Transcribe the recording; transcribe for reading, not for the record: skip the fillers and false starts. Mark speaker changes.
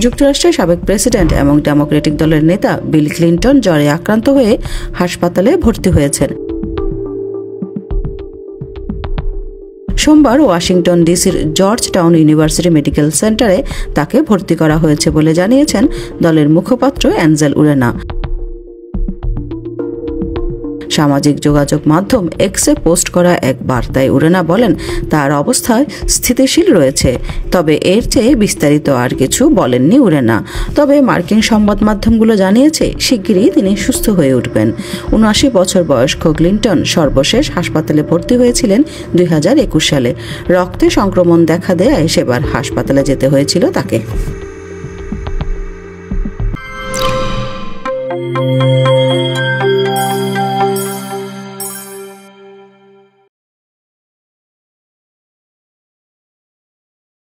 Speaker 1: যুক্তরাষ্ট্রের সাবেক প্রেসিডেন্ট এবং ডেমোক্রেটিক দলের নেতা বিল ক্লিন্টন জ্বরে আক্রান্ত হয়ে হাসপাতালে ভর্তি হয়েছেন। সোমবার ওয়াশিংটন ডিসির জর্জ টাউন ইউনিভার্সিটি মেডিকেল সেন্টারে তাকে ভর্তি করা হয়েছে বলে জানিয়েছেন দলের মুখপাত্র অ্যাঞ্জেল উরেনা। সামাজিক যোগাযোগ মাধ্যম এক্সে পোস্ট করা এক বার্তায় উরেনা বলেন তার অবস্থা স্থিতিশীল রয়েছে, তবে এর চেয়ে বিস্তারিত আর কিছু বলেননি উরেনা। তবে মার্কিন সংবাদ মাধ্যমগুলো জানিয়েছে শিগগিরই তিনি সুস্থ হয়ে উঠবেন। ৭৯ বছর বয়স্ক ক্লিন্টন সর্বশেষ হাসপাতালে ভর্তি হয়েছিলেন ২০২১ সালে। রক্তে সংক্রমণ দেখা দেয়ায় সেবার হাসপাতালে যেতে হয়েছিল তাকে।